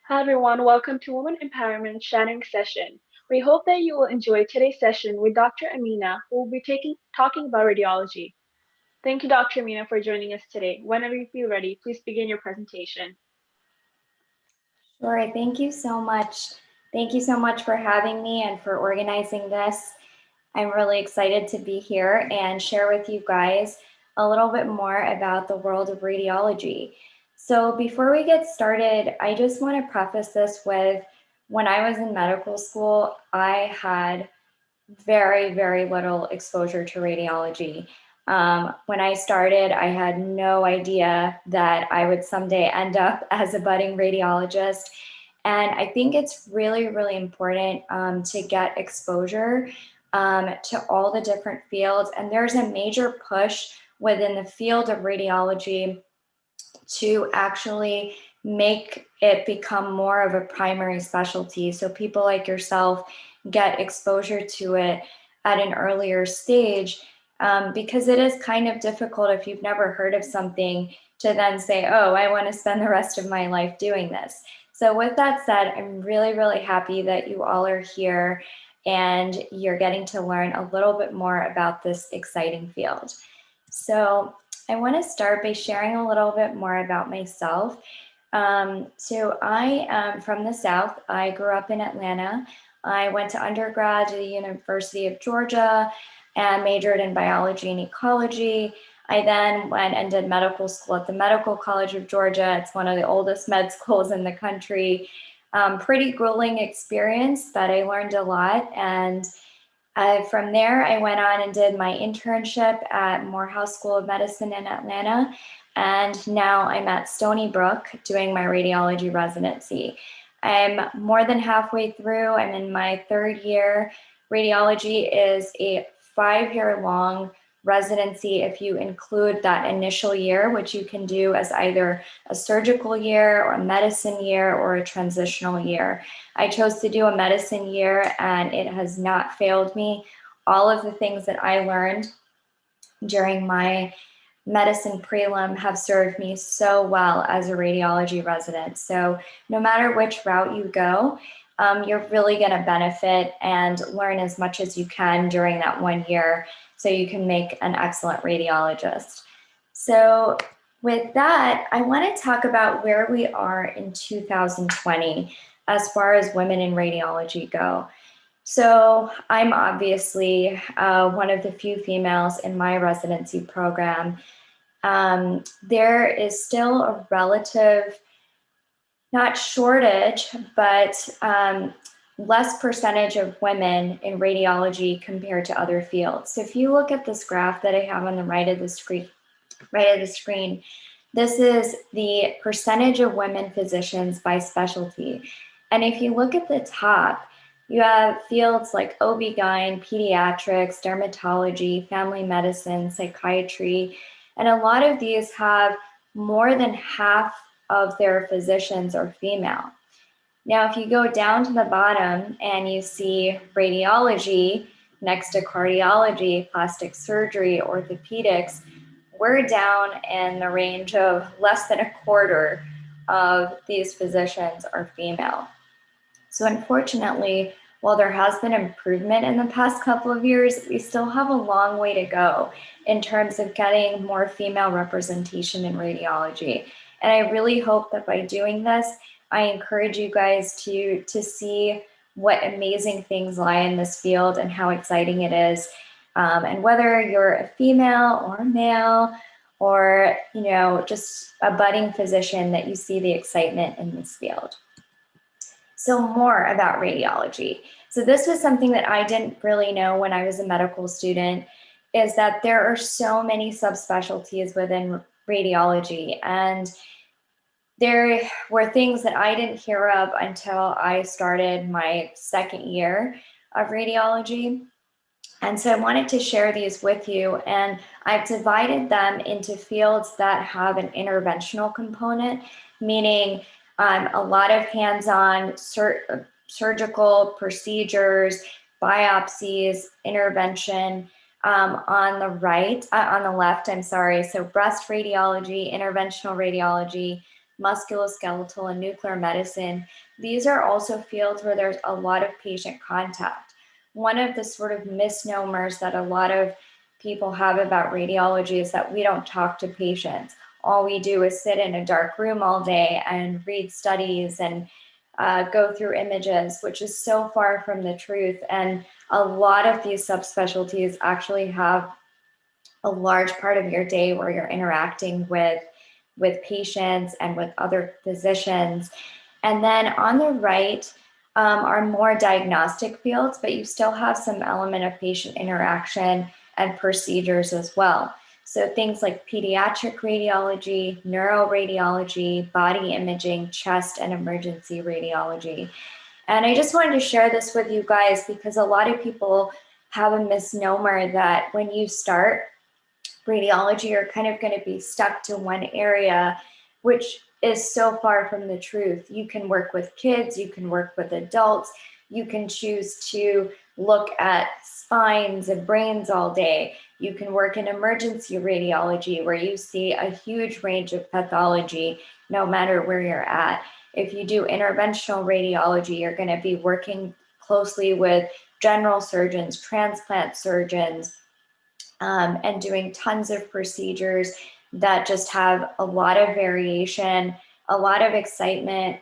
Hi everyone, welcome to Women Empowerment Sharing Session. We hope that you will enjoy today's session with Dr. Amina, who will be talking about radiology. Thank you, Dr. Amina, for joining us today. Whenever you feel ready, please begin your presentation. Sure, thank you so much. Thank you so much for having me and for organizing this. I'm really excited to be here and share with you guys a little bit more about the world of radiology. So before we get started, I just want to preface this with when I was in medical school, I had very little exposure to radiology. When I started, I had no idea that I would someday end up as a budding radiologist. And I think it's really important to get exposure to all the different fields. And there's a major push within the field of radiology to actually make it become more of a primary specialty. So people like yourself get exposure to it at an earlier stage, because it is kind of difficult if you've never heard of something to then say, oh, I want to spend the rest of my life doing this. So with that said, I'm really happy that you all are here and you're getting to learn a little bit more about this exciting field. So I want to start by sharing a little bit more about myself. So I am from the South. I grew up in Atlanta. I went to undergrad at the University of Georgia and majored in biology and ecology. I then went and did medical school at the Medical College of Georgia. It's one of the oldest med schools in the country. Pretty grueling experience, but I learned a lot. And from there, I went on and did my internship at Morehouse School of Medicine in Atlanta. And now I'm at Stony Brook doing my radiology residency. I'm more than halfway through. I'm in my third year. Radiology is a 5-year long residency if you include that initial year, which you can do as either a surgical year or a medicine year or a transitional year. I chose to do a medicine year and it has not failed me. All of the things that I learned during my medicine prelim have served me so well as a radiology resident. So no matter which route you go, you're really going to benefit and learn as much as you can during that 1 year so you can make an excellent radiologist. So with that, I want to talk about where we are in 2020 as far as women in radiology go. So I'm obviously one of the few females in my residency program. There is still a relative, not shortage, but less percentage of women in radiology compared to other fields. So if you look at this graph that I have on the right of the screen, this is the percentage of women physicians by specialty. And if you look at the top, you have fields like OB-GYN, pediatrics, dermatology, family medicine, psychiatry, and a lot of these have more than half of their physicians are female. Now, if you go down to the bottom and you see radiology next to cardiology, plastic surgery, orthopedics, we're down in the range of less than a quarter of these physicians are female. So unfortunately, while there has been improvement in the past couple of years, we still have a long way to go in terms of getting more female representation in radiology. And I really hope that by doing this, I encourage you guys to see what amazing things lie in this field and how exciting it is. And whether you're a female or a male or just a budding physician, that you see the excitement in this field. So more about radiology. So this was something that I didn't really know when I was a medical student, is that there are so many subspecialties within radiology. And there were things that I didn't hear of until I started my second year of radiology. And so I wanted to share these with you, and I've divided them into fields that have an interventional component, meaning a lot of hands-on surgical procedures, biopsies, intervention. On the left, so breast radiology, interventional radiology, musculoskeletal, and nuclear medicine, these are also fields where there's a lot of patient contact. One of the sort of misnomers that a lot of people have about radiology is that we don't talk to patients. All we do is sit in a dark room all day and read studies and go through images, which is so far from the truth. And a lot of these subspecialties actually have a large part of your day where you're interacting with patients and with other physicians. And then on the right are more diagnostic fields, but you still have some element of patient interaction and procedures as well. So things like pediatric radiology, neuroradiology, body imaging, chest and emergency radiology. And I just wanted to share this with you guys because a lot of people have a misnomer that when you start radiology, you're kind of going to be stuck to one area, which is so far from the truth. You can work with kids, you can work with adults, you can choose to look at spines and brains all day. You can work in emergency radiology where you see a huge range of pathology no matter where you're at. If you do interventional radiology, you're going to be working closely with general surgeons, transplant surgeons, and doing tons of procedures that just have a lot of variation, a lot of excitement.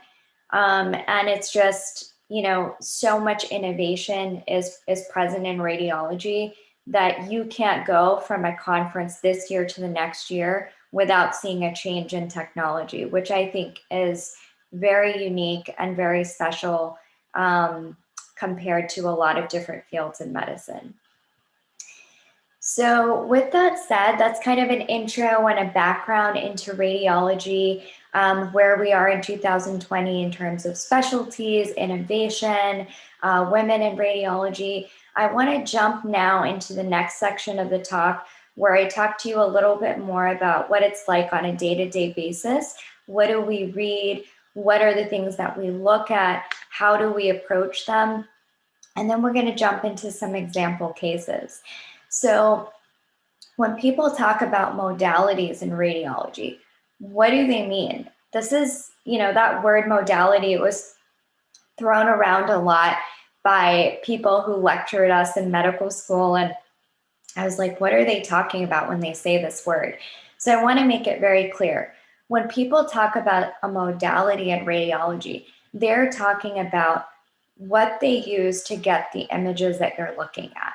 And it's just, you know, so much innovation is present in radiology that you can't go from a conference this year to the next year without seeing a change in technology, which I think is very unique and very special compared to a lot of different fields in medicine. So with that said, that's kind of an intro and a background into radiology, where we are in 2020 in terms of specialties, innovation, women in radiology. I want to jump now into the next section of the talk where I talk to you a little bit more about what it's like on a day-to-day basis. What do we read? What are the things that we look at? How do we approach them? And then we're going to jump into some example cases. So when people talk about modalities in radiology, what do they mean? This is, you know, that word modality, it was thrown around a lot by people who lectured us in medical school. And I was like, what are they talking about when they say this word? So I want to make it very clear. When people talk about a modality in radiology, they're talking about what they use to get the images that you're looking at.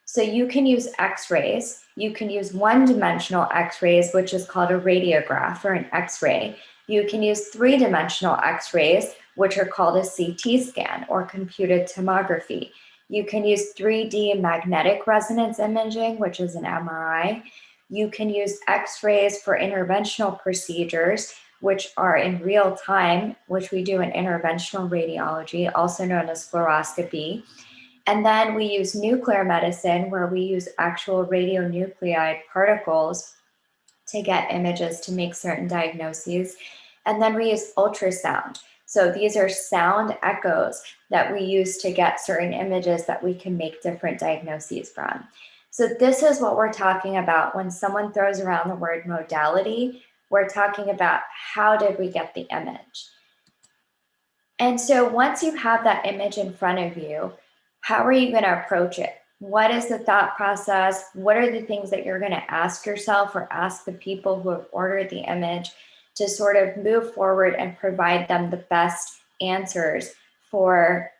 So you can use x-rays, you can use one-dimensional x-rays, which is called a radiograph or an x-ray. You can use three-dimensional x-rays, which are called a CT scan or computed tomography. You can use 3D magnetic resonance imaging, which is an MRI. You can use x-rays for interventional procedures, which are in real time, which we do in interventional radiology, also known as fluoroscopy. And then we use nuclear medicine, where we use actual radionuclide particles to get images to make certain diagnoses. And then we use ultrasound. So these are sound echoes that we use to get certain images that we can make different diagnoses from. So this is what we're talking about when someone throws around the word modality. We're talking about how did we get the image. And so once you have that image in front of you, how are you going to approach it? What is the thought process? What are the things that you're going to ask yourself or ask the people who have ordered the image to sort of move forward and provide them the best answers for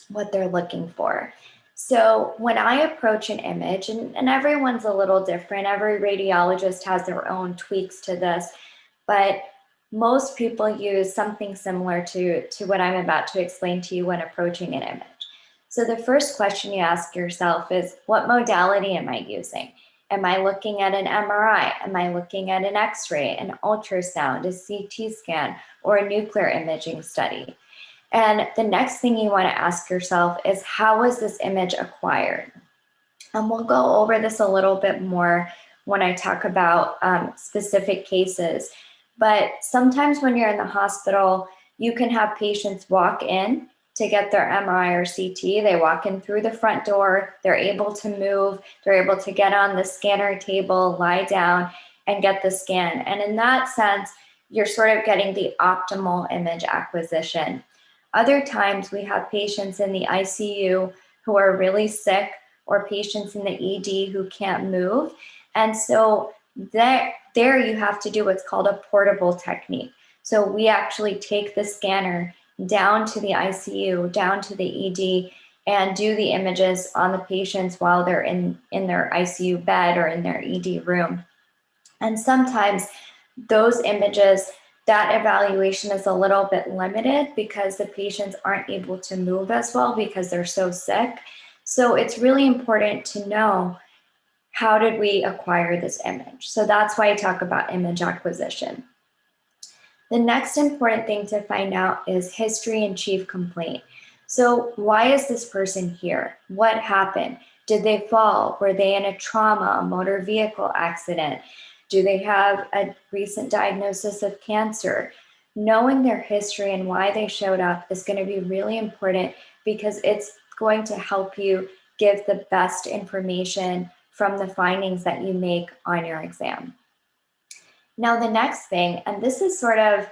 what they're looking for? So when I approach an image, and everyone's a little different, every radiologist has their own tweaks to this, but most people use something similar to what I'm about to explain to you when approaching an image. So the first question you ask yourself is, what modality am I using? Am I looking at an MRI? Am I looking at an X-ray, an ultrasound, a CT scan, or a nuclear imaging study? And the next thing you want to ask yourself is, how was this image acquired? And we'll go over this a little bit more when I talk about specific cases. But sometimes when you're in the hospital, you can have patients walk in to get their MRI or CT. They walk in through the front door, they're able to move, they're able to get on the scanner table, lie down, and get the scan. And in that sense, you're sort of getting the optimal image acquisition. Other times we have patients in the ICU who are really sick, or patients in the ED who can't move. And so there you have to do what's called a portable technique. So we actually take the scanner down to the ICU, down to the ED, and do the images on the patients while they're in their ICU bed or in their ED room. And sometimes those images, that evaluation is a little bit limited because the patients aren't able to move as well because they're so sick. So it's really important to know, how did we acquire this image? So that's why I talk about image acquisition. The next important thing to find out is history and chief complaint. So why is this person here? What happened? Did they fall? Were they in a trauma, a motor vehicle accident? Do they have a recent diagnosis of cancer? Knowing their history and why they showed up is going to be really important, because it's going to help you give the best information from the findings that you make on your exam. Now, the next thing, and this is sort of,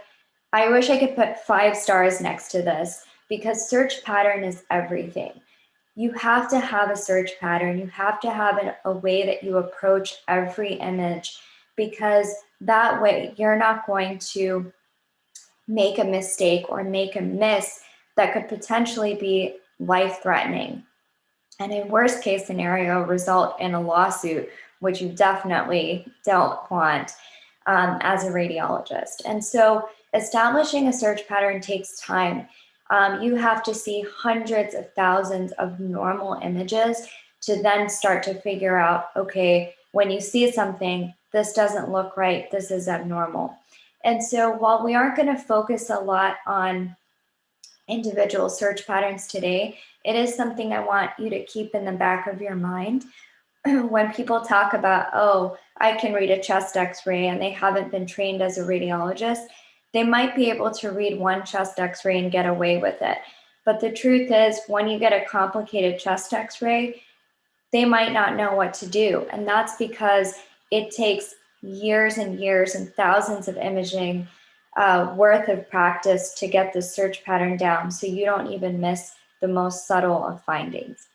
I wish I could put 5 stars next to this, because search pattern is everything. You have to have a search pattern. You have to have a way that you approach every image, because that way you're not going to make a mistake or make a miss that could potentially be life-threatening, and in worst case scenario result in a lawsuit, which you definitely don't want as a radiologist. And so establishing a search pattern takes time. You have to see hundreds of thousands of normal images to then start to figure out, okay, when you see something, this doesn't look right, this is abnormal. And so while we aren't going to focus a lot on individual search patterns today, it is something I want you to keep in the back of your mind. When people talk about, oh, I can read a chest x-ray, and they haven't been trained as a radiologist, they might be able to read one chest x-ray and get away with it. But the truth is, when you get a complicated chest x-ray, they might not know what to do. And that's because it takes years and years and thousands of imaging worth of practice to get the search pattern down, so you don't even miss the most subtle of findings.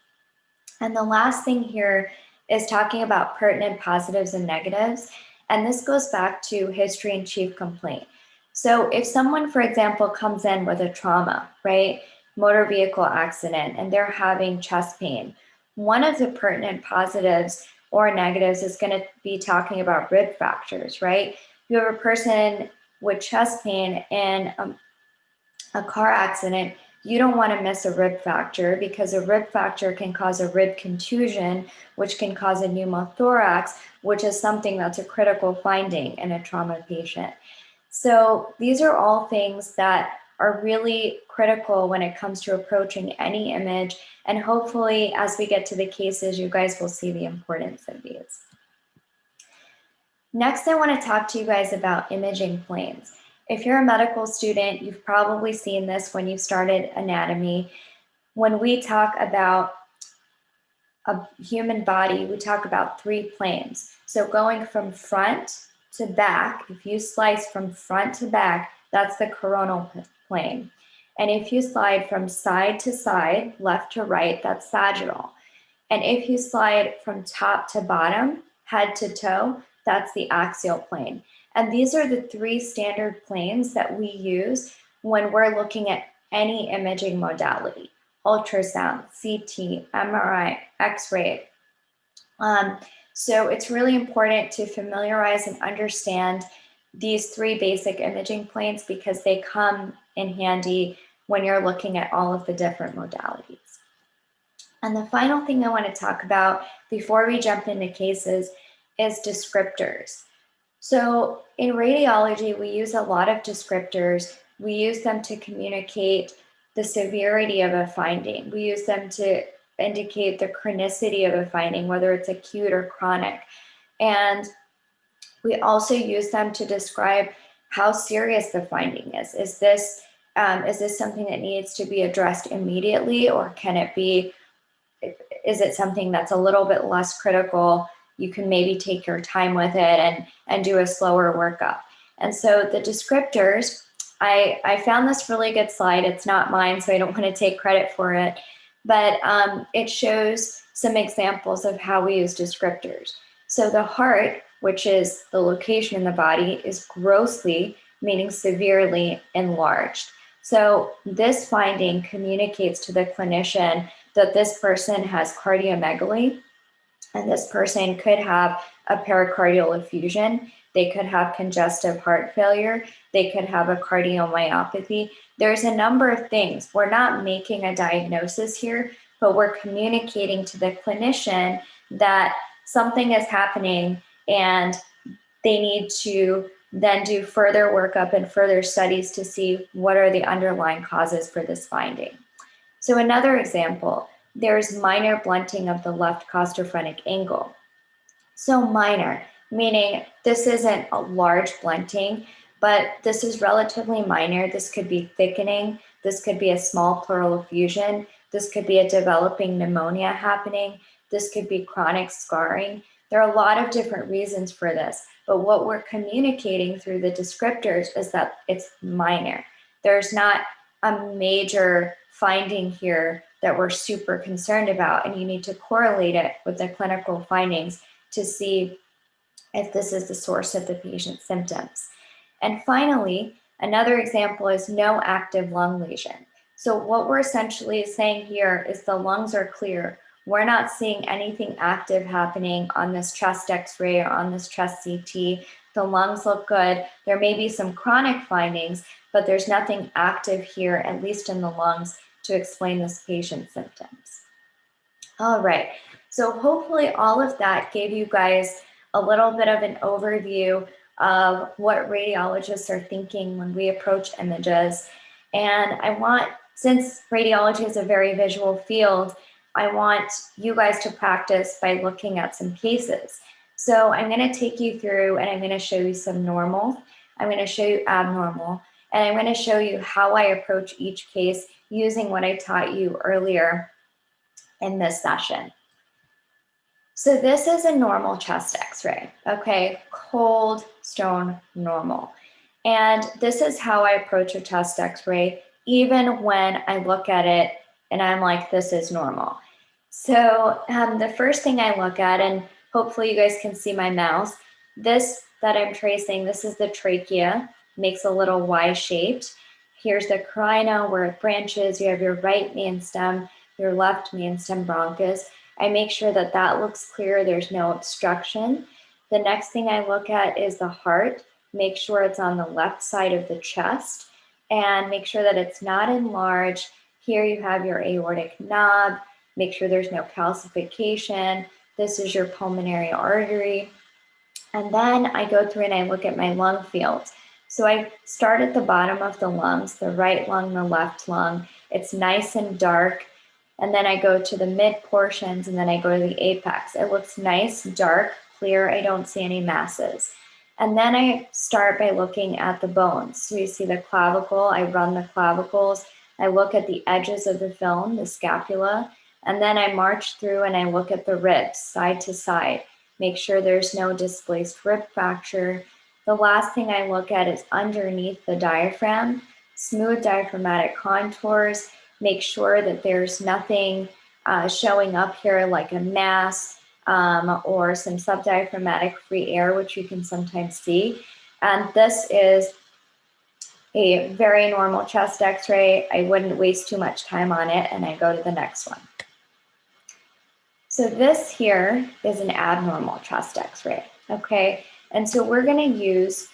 And the last thing here is talking about pertinent positives and negatives. And this goes back to history and chief complaint. So if someone, for example, comes in with a trauma, right, motor vehicle accident, and they're having chest pain, one of the pertinent positives or negatives is going to be talking about rib fractures, right? You have a person with chest pain and a car accident, you don't want to miss a rib fracture, because a rib fracture can cause a rib contusion, which can cause a pneumothorax, which is something that's a critical finding in a trauma patient. So these are all things that are really critical when it comes to approaching any image. And hopefully, as we get to the cases, you guys will see the importance of these. Next, I want to talk to you guys about imaging planes. If you're a medical student, you've probably seen this when you started anatomy. When we talk about a human body, we talk about 3 planes. So going from front to back, if you slice from front to back, that's the coronal plane. And if you slide from side to side, left to right, that's sagittal. And if you slide from top to bottom, head to toe, that's the axial plane. And these are the 3 standard planes that we use when we're looking at any imaging modality: ultrasound, CT, MRI, x-ray. So it's really important to familiarize and understand these 3 basic imaging planes, because they come in handy when you're looking at all of the different modalities. And the final thing I want to talk about before we jump into cases is descriptors. So in radiology, we use a lot of descriptors. We use them to communicate the severity of a finding. We use them to indicate the chronicity of a finding, whether it's acute or chronic. And we also use them to describe how serious the finding is. Is this something that needs to be addressed immediately, or can it be, is it something that's a little bit less critical? You can maybe take your time with it and do a slower workup. And so the descriptors, I found this really good slide. It's not mine, so I don't want to take credit for it, but it shows some examples of how we use descriptors. So the heart, which is the location in the body, is grossly, meaning severely enlarged. So this finding communicates to the clinician that this person has cardiomegaly, and this person could have a pericardial effusion. They could have congestive heart failure. They could have a cardiomyopathy. There's a number of things. We're not making a diagnosis here, but we're communicating to the clinician that something is happening and they need to then do further workup and further studies to see what are the underlying causes for this finding. So another example, there's minor blunting of the left costophrenic angle. So minor, meaning this isn't a large blunting, but this is relatively minor. This could be thickening. This could be a small pleural effusion. This could be a developing pneumonia happening. This could be chronic scarring. There are a lot of different reasons for this, but what we're communicating through the descriptors is that it's minor. There's not a major finding here that we're super concerned about, and you need to correlate it with the clinical findings to see if this is the source of the patient's symptoms. And finally, another example is no active lung lesion. So what we're essentially saying here is the lungs are clear. We're not seeing anything active happening on this chest x-ray or on this chest CT. The lungs look good. There may be some chronic findings, but there's nothing active here, at least in the lungs, to explain this patient's symptoms. All right, so hopefully all of that gave you guys a little bit of an overview of what radiologists are thinking when we approach images. And I want, since radiology is a very visual field, I want you guys to practice by looking at some cases. So I'm going to take you through and I'm going to show you some normal, I'm going to show you abnormal, and I'm going to show you how I approach each case using what I taught you earlier in this session. So this is a normal chest x-ray, okay? Cold stone normal. And this is how I approach a chest x-ray, even when I look at it and I'm like, this is normal. So the first thing I look at, and hopefully you guys can see my mouse, this that I'm tracing, this is the trachea, makes a little Y-shaped. Here's the carina where it branches. You have your right main stem, your left main stem bronchus. I make sure that that looks clear. There's no obstruction. The next thing I look at is the heart. Make sure it's on the left side of the chest and make sure that it's not enlarged. Here you have your aortic knob. Make sure there's no calcification. This is your pulmonary artery. And then I go through and I look at my lung fields. So I start at the bottom of the lungs, the right lung, the left lung. It's nice and dark. And then I go to the mid portions and then I go to the apex. It looks nice, dark, clear. I don't see any masses. And then I start by looking at the bones. So you see the clavicle, I run the clavicles. I look at the edges of the film, the scapula, and then I march through and I look at the ribs side to side. Make sure there's no displaced rib fracture. The last thing I look at is underneath the diaphragm, smooth diaphragmatic contours. Make sure that there's nothing showing up here like a mass or some subdiaphragmatic free air, which you can sometimes see. And this is a very normal chest x-ray. I wouldn't waste too much time on it, and I go to the next one. So this here is an abnormal chest x-ray, okay? And so we're gonna use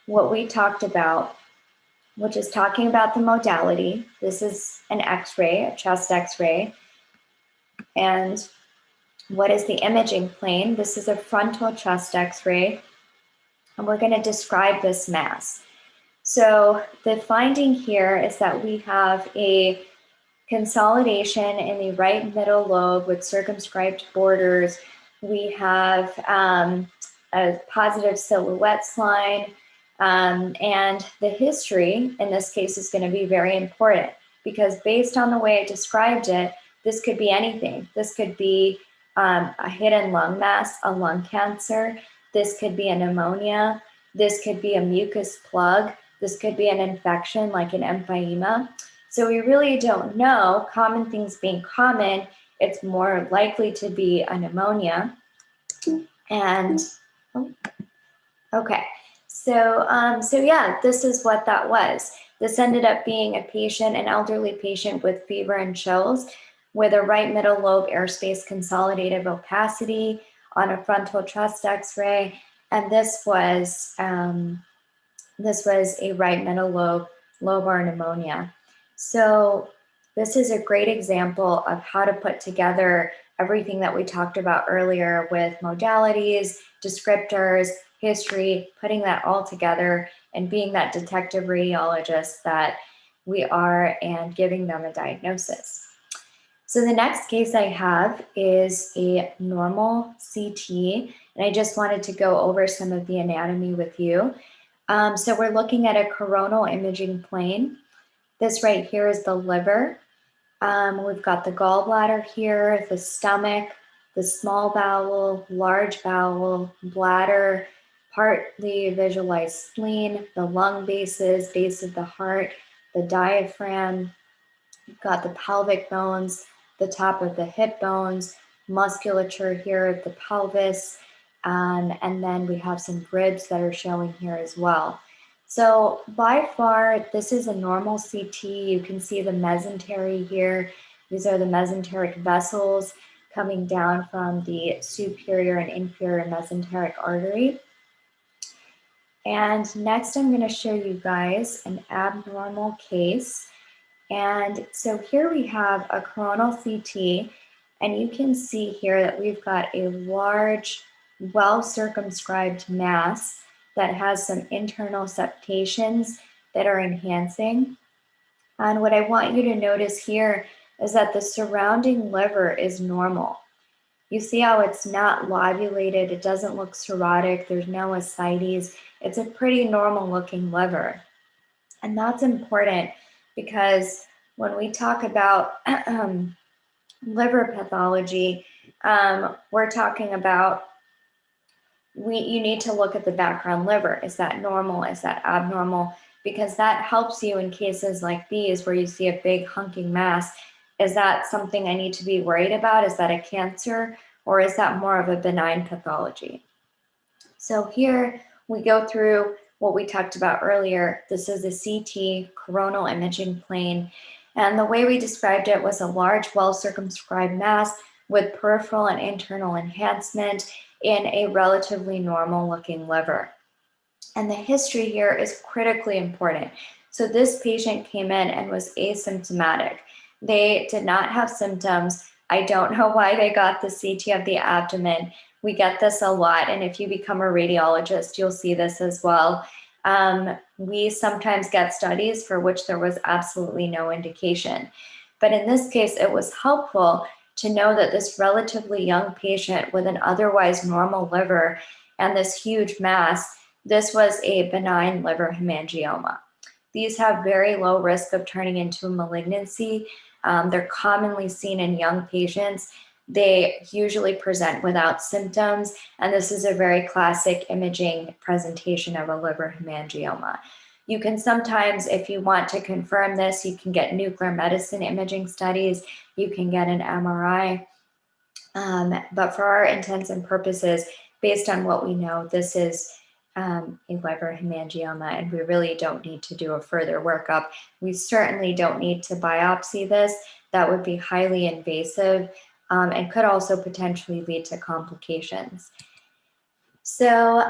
what we talked about, which is talking about the modality. This is an x-ray, a chest x-ray. And what is the imaging plane? This is a frontal chest x-ray. And we're gonna describe this mass. So the finding here is that we have a consolidation in the right middle lobe with circumscribed borders. We have a positive silhouettes line, and the history in this case is going to be very important because based on the way I described it, this could be anything. This could be a hidden lung mass, a lung cancer. This could be a pneumonia. This could be a mucus plug. This could be an infection like an empyema. So we really don't know. Common things being common, it's more likely to be a pneumonia. And, okay. So yeah, this is what that was. This ended up being a patient, an elderly patient with fever and chills with a right middle lobe airspace consolidated opacity on a frontal chest x-ray. And this was a right middle lobar pneumonia. So this is a great example of how to put together everything that we talked about earlier with modalities, descriptors, history, putting that all together and being that detective radiologist that we are and giving them a diagnosis. So the next case I have is a normal CT, and I just wanted to go over some of the anatomy with you. So we're looking at a coronal imaging plane. This right here is the liver. We've got the gallbladder here, the stomach, the small bowel, large bowel, bladder, partly visualized spleen, the lung bases, base of the heart, the diaphragm. We've got the pelvic bones, the top of the hip bones, musculature here at the pelvis, and then we have some ribs that are showing here as well. So by far, this is a normal CT. You can see the mesentery here. These are the mesenteric vessels coming down from the superior and inferior mesenteric artery. And next, I'm going to show you guys an abnormal case. And so here we have a coronal CT, and you can see here that we've got a large, well-circumscribed mass that has some internal septations that are enhancing. And what I want you to notice here is that the surrounding liver is normal. You see how it's not lobulated, it doesn't look cirrhotic, there's no ascites. It's a pretty normal looking liver. And that's important because when we talk about liver pathology, we're talking about you need to look at the background liver. Is that normal? Is that abnormal? Because that helps you in cases like these where you see a big hunking mass. Is that something I need to be worried about? Is that a cancer? Or is that more of a benign pathology? So here we go through what we talked about earlier. This is a CT, coronal imaging plane. And the way we described it was a large, well-circumscribed mass with peripheral and internal enhancement in a relatively normal-looking liver. And the history here is critically important. So this patient came in and was asymptomatic. They did not have symptoms. I don't know why they got the CT of the abdomen. We get this a lot, and if you become a radiologist, you'll see this as well. We sometimes get studies for which there was absolutely no indication. But in this case, it was helpful to know that this relatively young patient with an otherwise normal liver and this huge mass, this was a benign liver hemangioma. These have very low risk of turning into a malignancy. They're commonly seen in young patients. They usually present without symptoms, and this is a very classic imaging presentation of a liver hemangioma. You can sometimes, if you want to confirm this, you can get nuclear medicine imaging studies, you can get an MRI, but for our intents and purposes, based on what we know, this is a liver hemangioma, and we really don't need to do a further workup. We certainly don't need to biopsy this. That would be highly invasive and could also potentially lead to complications. So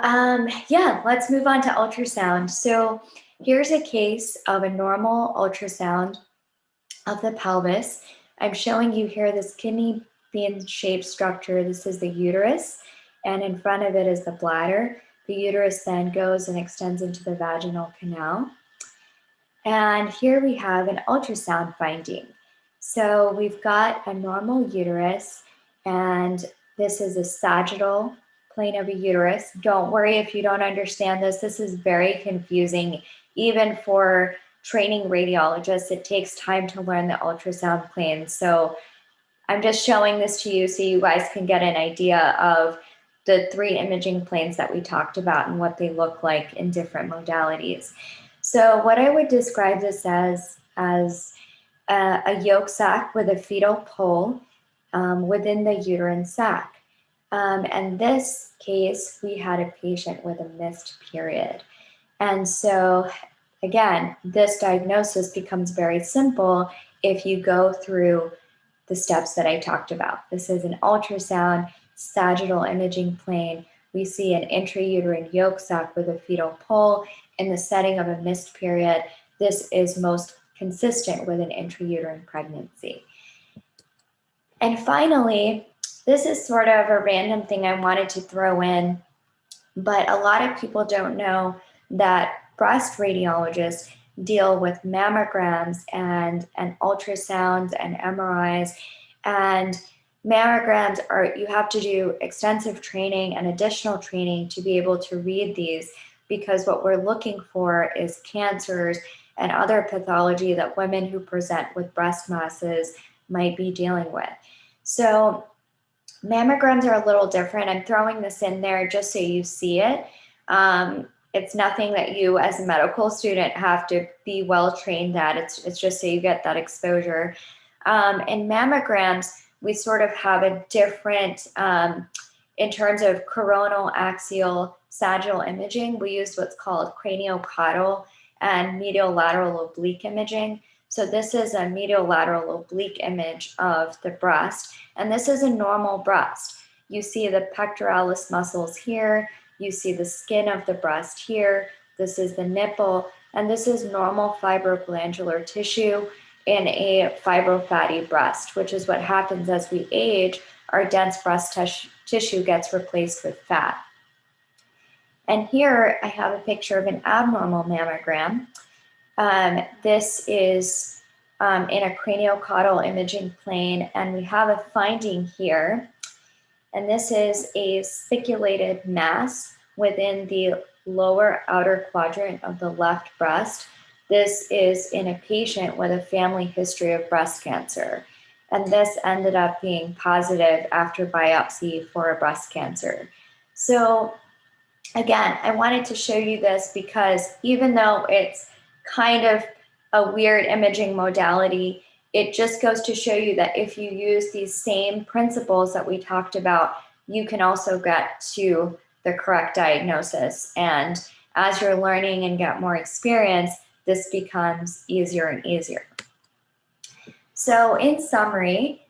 yeah, let's move on to ultrasound. So here's a case of a normal ultrasound of the pelvis. I'm showing you here this kidney bean-shaped structure. This is the uterus, and in front of it is the bladder. The uterus then goes and extends into the vaginal canal. And here we have an ultrasound finding. So we've got a normal uterus, and this is a sagittal plane of a uterus. Don't worry if you don't understand this. This is very confusing, even for training radiologists. It takes time to learn the ultrasound plane. So I'm just showing this to you so you guys can get an idea of the 3 imaging planes that we talked about and what they look like in different modalities. So what I would describe this as a yolk sac with a fetal pole within the uterine sac. And this case, we had a patient with a missed period. And so again, this diagnosis becomes very simple if you go through the steps that I talked about. This is an ultrasound, sagittal imaging plane. We see an intrauterine yolk sac with a fetal pole in the setting of a missed period. This is most consistent with an intrauterine pregnancy. And finally, this is sort of a random thing I wanted to throw in, but a lot of people don't know that breast radiologists deal with mammograms and ultrasounds and MRIs. And mammograms you have to do extensive training and additional training to be able to read these, because what we're looking for is cancers and other pathology that women who present with breast masses might be dealing with. So mammograms are a little different. I'm throwing this in there just so you see it. It's nothing that you as a medical student have to be well trained at. It's just so you get that exposure. In mammograms, we sort of have a different, in terms of coronal, axial, sagittal imaging, we use what's called craniocaudal and medial lateral oblique imaging. So this is a medial lateral oblique image of the breast, and this is a normal breast. You see the pectoralis muscles here, you see the skin of the breast here, this is the nipple, and this is normal fibroglandular tissue in a fibrofatty breast, which is what happens as we age. Our dense breast tissue gets replaced with fat. And here I have a picture of an abnormal mammogram. This is in a craniocaudal imaging plane, and we have a finding here. And this is a spiculated mass within the lower outer quadrant of the left breast. This is in a patient with a family history of breast cancer. And this ended up being positive after biopsy for a breast cancer. So again, I wanted to show you this because even though it's kind of a weird imaging modality, it just goes to show you that if you use these same principles that we talked about, you can also get to the correct diagnosis. And as you're learning and get more experience, this becomes easier and easier. So in summary,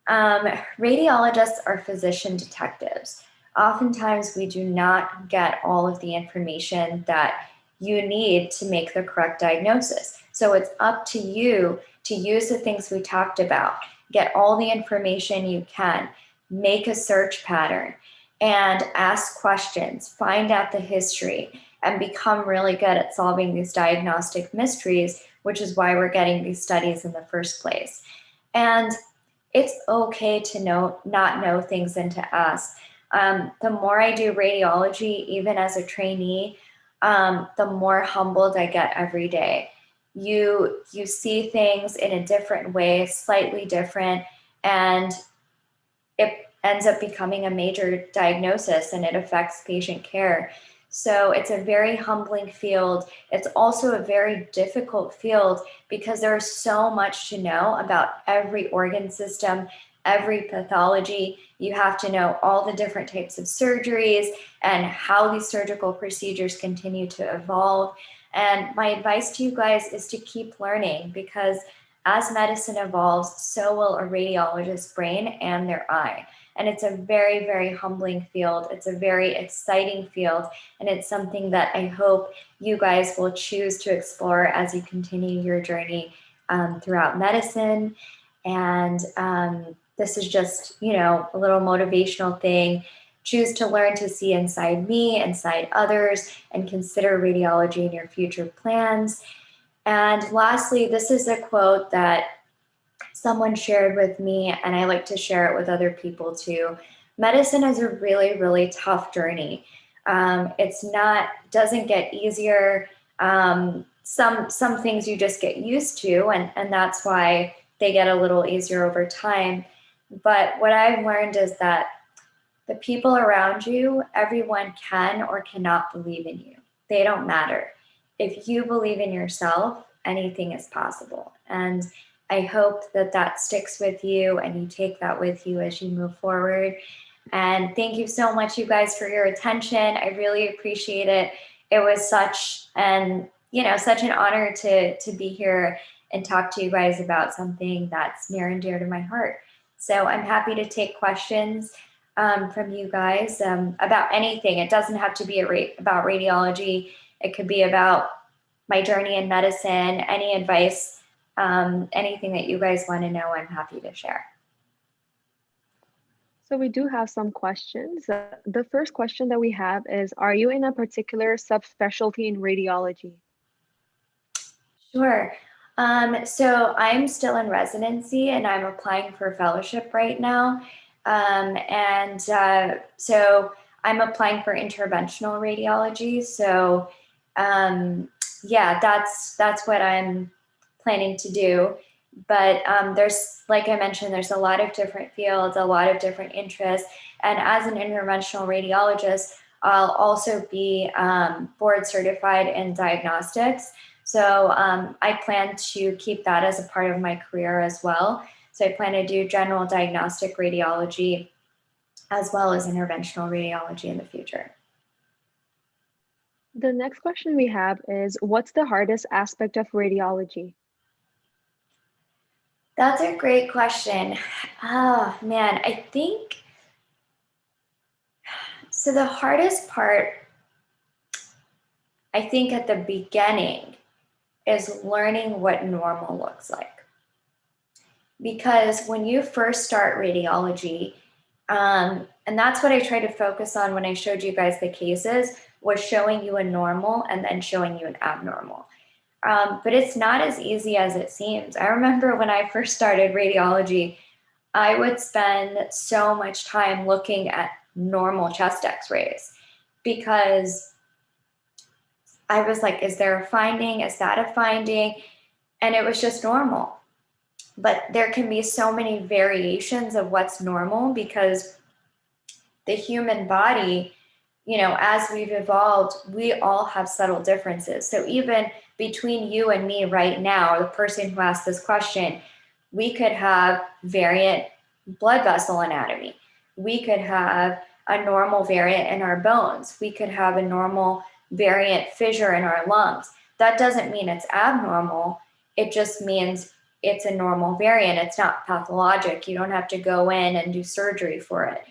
radiologists are physician detectives. Oftentimes we do not get all of the information that you need to make the correct diagnosis. So it's up to you to use the things we talked about, get all the information you can, make a search pattern, and ask questions, find out the history, and become really good at solving these diagnostic mysteries, which is why we're getting these studies in the first place. And it's okay to not know things and to ask. The more I do radiology, even as a trainee, the more humbled I get every day. You see things in a different way, slightly different, and it ends up becoming a major diagnosis and it affects patient care. So it's a very humbling field. It's also a very difficult field because there's so much to know about every organ system, every pathology. You have to know all the different types of surgeries and how these surgical procedures continue to evolve. And my advice to you guys is to keep learning, because as medicine evolves, so will a radiologist's brain and their eye. And it's a very, very humbling field. It's a very exciting field. And it's something that I hope you guys will choose to explore as you continue your journey throughout medicine. And this is just, a little motivational thing. Choose to learn to see inside me, inside others, and consider radiology in your future plans. And lastly, this is a quote that someone shared with me, and I like to share it with other people too. Medicine is a really, really tough journey. Doesn't get easier. Some things you just get used to, and that's why they get a little easier over time. But what I've learned is that The people around you, everyone can or cannot believe in you. They don't matter. If you believe in yourself, anything is possible. And I hope that that sticks with you and you take that with you as you move forward. And thank you so much, you guys, for your attention. I really appreciate it. It was such an honor to be here and talk to you guys about something that's near and dear to my heart. So I'm happy to take questions from you guys about anything. It doesn't have to be about radiology. It could be about my journey in medicine, any advice, anything that you guys want to know, I'm happy to share. So we do have some questions. The first question that we have is, are you in a particular subspecialty in radiology? Sure. So I'm still in residency and I'm applying for fellowship right now. So I'm applying for interventional radiology. So yeah, that's what I'm planning to do. But there's, like I mentioned, there's a lot of different fields, a lot of different interests. And as an interventional radiologist, I'll also be board certified in diagnostics. So I plan to keep that as a part of my career as well. So I plan to do general diagnostic radiology as well as interventional radiology in the future. The next question we have is, what's the hardest aspect of radiology? That's a great question. Oh man, I think, so the hardest part, I think at the beginning, is learning what normal looks like. Because when you first start radiology, and that's what I tried to focus on when I showed you guys the cases, was showing you a normal and then showing you an abnormal. But it's not as easy as it seems. I remember when I first started radiology, I would spend so much time looking at normal chest x-rays because I was like, is there a finding? Is that a finding? And it was just normal. But there can be so many variations of what's normal because the human body, as we've evolved, we all have subtle differences. So even between you and me right now, the person who asked this question, we could have variant blood vessel anatomy. We could have a normal variant in our bones. We could have a normal variant fissure in our lungs. That doesn't mean it's abnormal. It just means it's a normal variant. It's not pathologic. You don't have to go in and do surgery for it.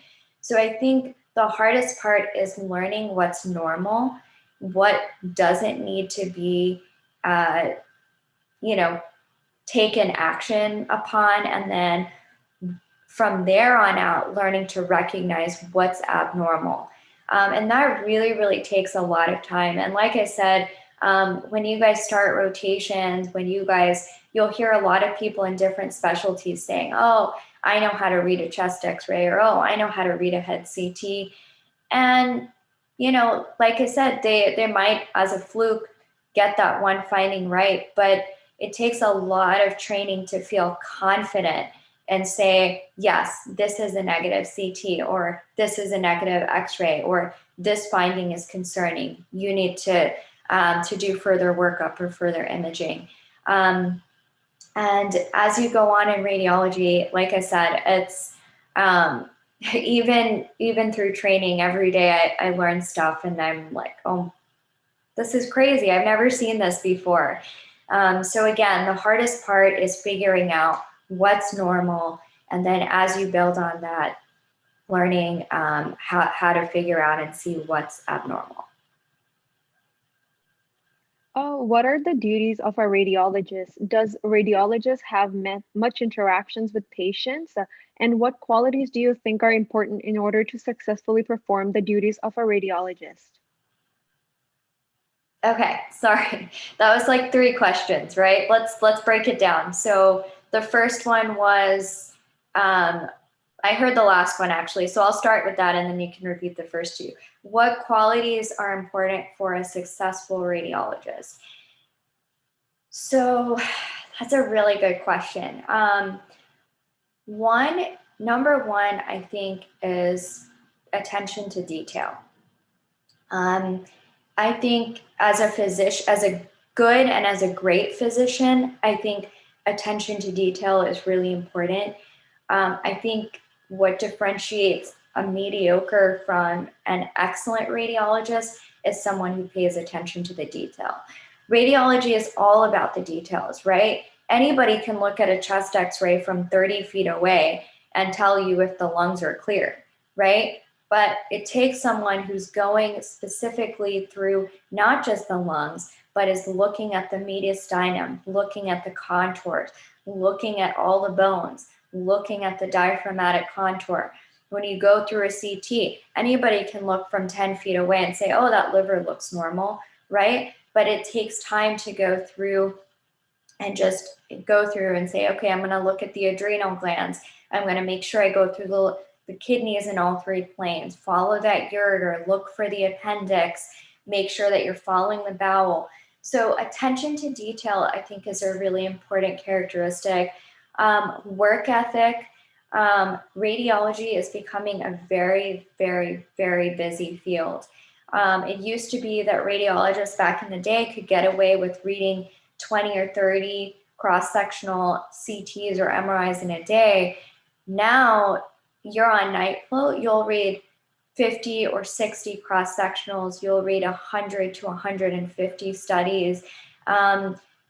So I think the hardest part is learning what's normal, what doesn't need to be, taken action upon, and then from there on out, learning to recognize what's abnormal. And that really, really takes a lot of time. And like I said, when you guys start rotations, you'll hear a lot of people in different specialties saying, oh, I know how to read a chest x-ray, or, oh, I know how to read a head CT. And, like I said, they might, as a fluke, get that one finding right, but it takes a lot of training to feel confident and say, yes, this is a negative CT, or this is a negative x-ray, or this finding is concerning. You need to do further workup or further imaging. And as you go on in radiology, like I said, it's even through training every day, I learn stuff and I'm like, oh, this is crazy. I've never seen this before. So again, the hardest part is figuring out what's normal. And then as you build on that, learning how to figure out and see what's abnormal. Oh, what are the duties of a radiologist? Does a radiologist have much interactions with patients? And what qualities do you think are important in order to successfully perform the duties of a radiologist? Okay, sorry. That was like 3 questions, right? Let's break it down. So the first one was, I heard the last one actually, so I'll start with that and then you can repeat the first 2. What qualities are important for a successful radiologist? So that's a really good question. Number one, I think, is attention to detail. I think as a physician, as a good and as a great physician, I think attention to detail is really important. I think what differentiates a mediocre from an excellent radiologist is someone who pays attention to the detail. Radiology is all about the details, right? Anybody can look at a chest x-ray from 30 feet away and tell you if the lungs are clear, right? But it takes someone who's going specifically through not just the lungs, but is looking at the mediastinum, looking at the contours, looking at all the bones, looking at the diaphragmatic contour. When you go through a CT, anybody can look from 10 feet away and say, oh, that liver looks normal, right? But it takes time to go through and just go through and say, okay, I'm going to look at the adrenal glands. I'm going to make sure I go through the kidneys in all three planes, follow that ureter, look for the appendix, make sure that you're following the bowel. So attention to detail, I think, is a really important characteristic. Work ethic. Radiology is becoming a very, very, very busy field. It used to be that radiologists back in the day could get away with reading 20 or 30 cross-sectional CTs or MRIs in a day. Now you're on night float, you'll read 50 or 60 cross-sectionals, you'll read 100 to 150 studies,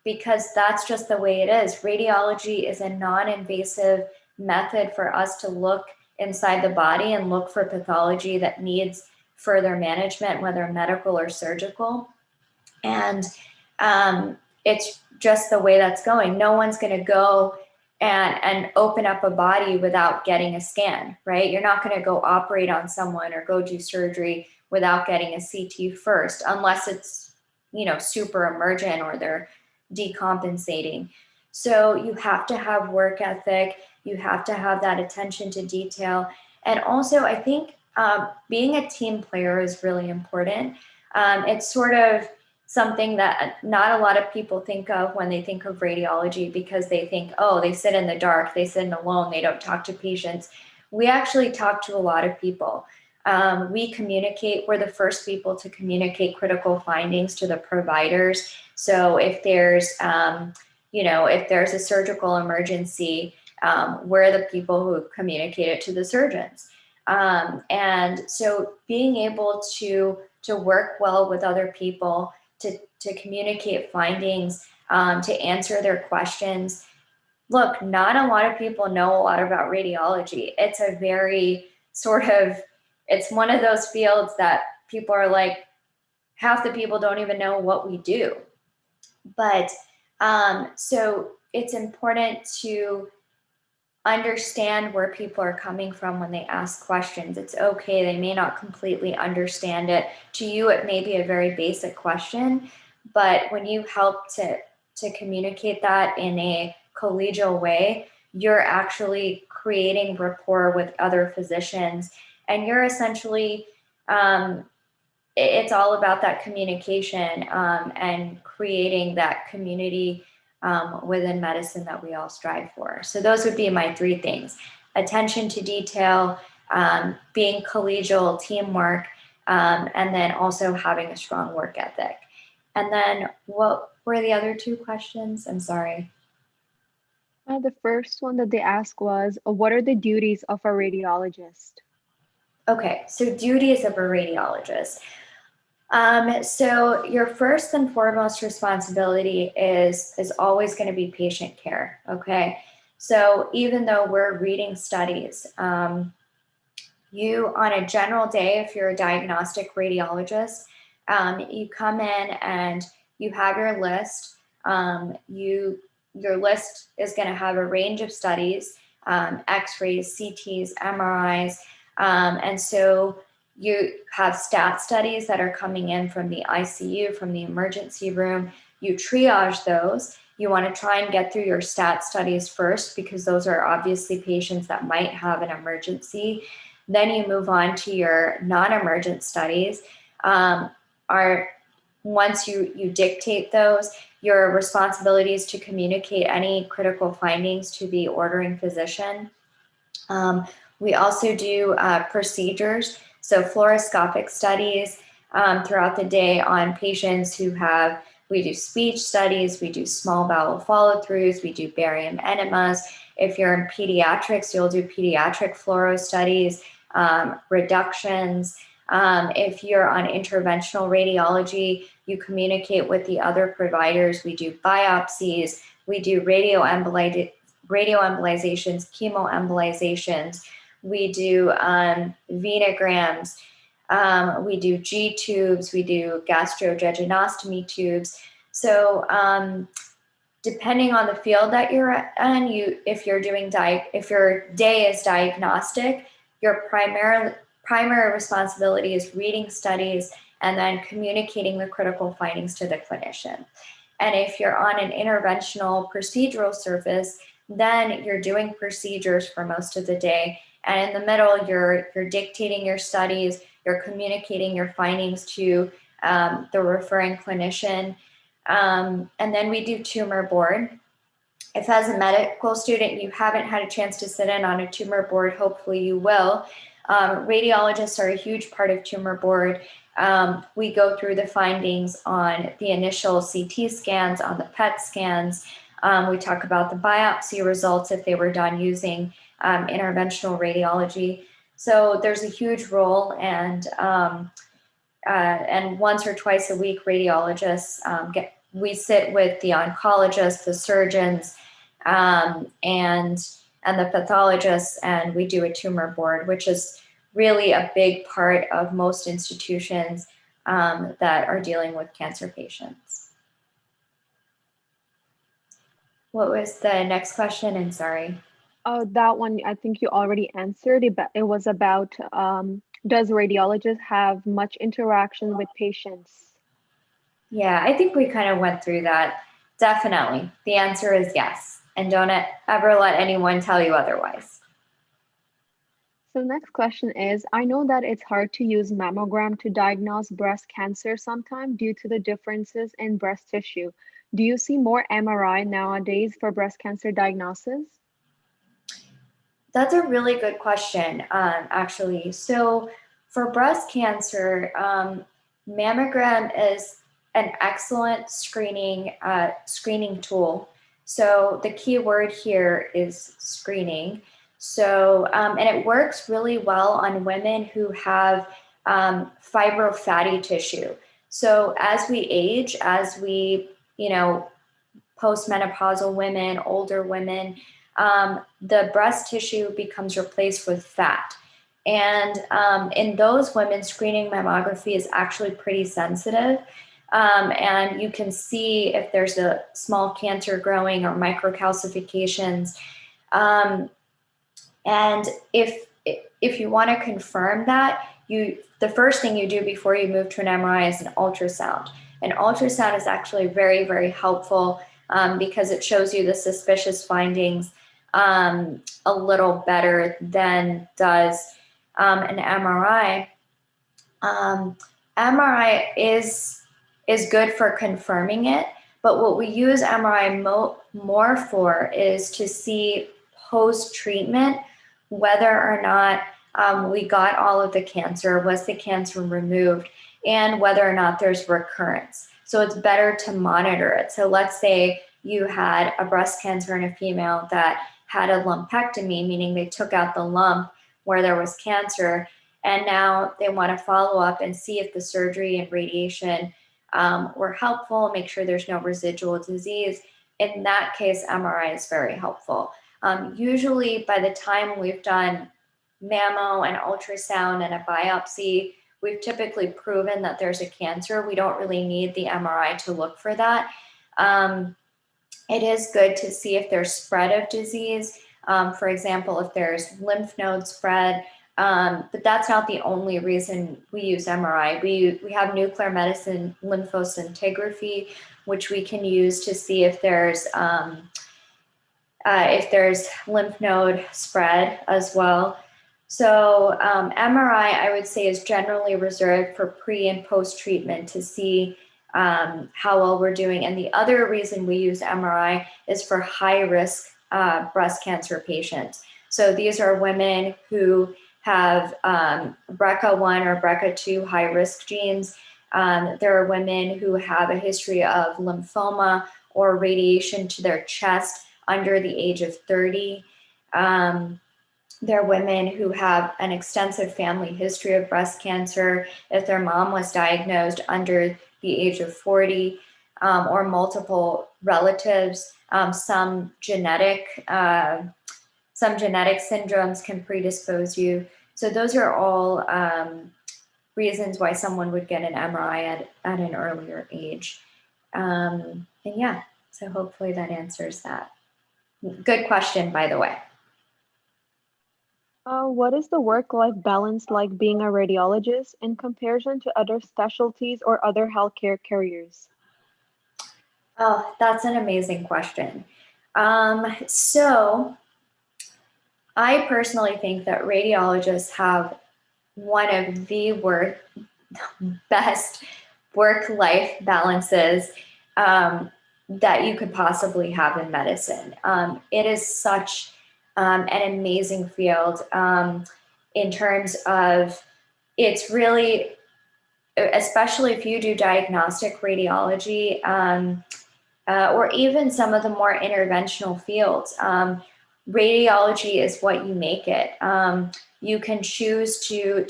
because that's just the way it is. Radiology is a non-invasive method for us to look inside the body and look for pathology that needs further management, whether medical or surgical. And it's just the way that's going. No one's going to go and open up a body without getting a scan, right? You're not going to go operate on someone or go do surgery without getting a CT first, unless it's, you know, super emergent or they're decompensating. So you have to have work ethic. You have to have that attention to detail. And also, I think being a team player is really important. It's sort of something that not a lot of people think of when they think of radiology, because they think, oh, they sit in the dark, they sit alone, they don't talk to patients. We actually talk to a lot of people. We communicate, we're the first people to communicate critical findings to the providers. So if there's, if there's a surgical emergency, we're the people who communicate it to the surgeons. And so being able to work well with other people, to communicate findings, to answer their questions. Look, not a lot of people know a lot about radiology. It's a very it's one of those fields that people are like, half the people don't even know what we do. But so it's important to understand where people are coming from when they ask questions. It's okay, they may not completely understand it. To you, it may be a very basic question, but when you help to communicate that in a collegial way, you're actually creating rapport with other physicians, and you're essentially, it's all about that communication and creating that community within medicine that we all strive for. So those would be my three things: attention to detail, being collegial, teamwork, and then also having a strong work ethic. And then what were the other two questions? I'm sorry. The first one that they asked was, what are the duties of a radiologist? Okay, so duties of a radiologist. So your first and foremost responsibility is always going to be patient care, okay? So even though we're reading studies, you, on a general day, if you're a diagnostic radiologist, you come in and you have your list. Your list is going to have a range of studies, x-rays, CTs, MRIs, and so you have stat studies that are coming in from the ICU, from the emergency room. You triage those. You want to try and get through your stat studies first, because those are obviously patients that might have an emergency. Then you move on to your non-emergent studies. Once you dictate those, your responsibility is to communicate any critical findings to the ordering physician. We also do procedures. So fluoroscopic studies throughout the day on patients who have, we do speech studies, we do small bowel follow-throughs, we do barium enemas. If you're in pediatrics, you'll do pediatric fluoro studies, reductions. If you're on interventional radiology, you communicate with the other providers. We do biopsies, we do radioembolizations, chemoembolizations, we do venograms, we do G tubes, we do gastrojejunostomy tubes. So depending on the field that you're in, if your day is diagnostic, your primary responsibility is reading studies and then communicating the critical findings to the clinician. And if you're on an interventional procedural service, then you're doing procedures for most of the day. And in the middle, you're dictating your studies, you're communicating your findings to the referring clinician. And then we do tumor board. If as a medical student, you haven't had a chance to sit in on a tumor board, hopefully you will. Radiologists are a huge part of tumor board. We go through the findings on the initial CT scans, on the PET scans. We talk about the biopsy results if they were done using interventional radiology. So there's a huge role, and once or twice a week, radiologists we sit with the oncologists, the surgeons, and the pathologists, and we do a tumor board, which is really a big part of most institutions that are dealing with cancer patients. What was the next question? And sorry. Oh, that one, I think you already answered it, but it was about, does radiologist have much interaction with patients? Yeah, I think we kind of went through that. Definitely. The answer is yes. And don't ever let anyone tell you otherwise. So next question is, I know that it's hard to use mammogram to diagnose breast cancer sometimes due to the differences in breast tissue. Do you see more MRI nowadays for breast cancer diagnosis? That's a really good question, actually. So for breast cancer, mammogram is an excellent screening tool. So the key word here is screening. So, and it works really well on women who have fibrofatty tissue. So as we age, as we, postmenopausal women, older women, the breast tissue becomes replaced with fat. And in those women, screening mammography is actually pretty sensitive. And you can see if there's a small cancer growing or microcalcifications. And if you want to confirm that, the first thing you do before you move to an MRI is an ultrasound. An ultrasound is actually very, very helpful because it shows you the suspicious findings a little better than does an MRI. MRI is good for confirming it, but what we use MRI more for is to see post-treatment whether or not we got all of the cancer, was the cancer removed, and whether or not there's recurrence. So it's better to monitor it. So let's say you had a breast cancer in a female that had a lumpectomy, meaning they took out the lump where there was cancer, and now they want to follow up and see if the surgery and radiation were helpful, make sure there's no residual disease. In that case, MRI is very helpful. Usually by the time we've done mammo and ultrasound and a biopsy, we've typically proven that there's a cancer. We don't really need the MRI to look for that. It is good to see if there's spread of disease. For example, if there's lymph node spread, but that's not the only reason we use MRI. We have nuclear medicine lymphoscintigraphy, which we can use to see if there's lymph node spread as well. So MRI, I would say, is generally reserved for pre and post treatment to see how well we're doing. And the other reason we use MRI is for high risk breast cancer patients. So these are women who have BRCA1 or BRCA2 high-risk genes. There are women who have a history of lymphoma or radiation to their chest under the age of 30. There are women who have an extensive family history of breast cancer if their mom was diagnosed under the age of 40, or multiple relatives. Some genetic syndromes can predispose you. So those are all reasons why someone would get an MRI at an earlier age. And yeah, so hopefully that answers that. Good question, by the way. What is the work-life balance like being a radiologist in comparison to other specialties or other healthcare careers? Oh, that's an amazing question. So I personally think that radiologists have one of the best work-life balances that you could possibly have in medicine. It is such an amazing field in terms of, it's really, especially if you do diagnostic radiology, or even some of the more interventional fields. Radiology is what you make it. You can choose to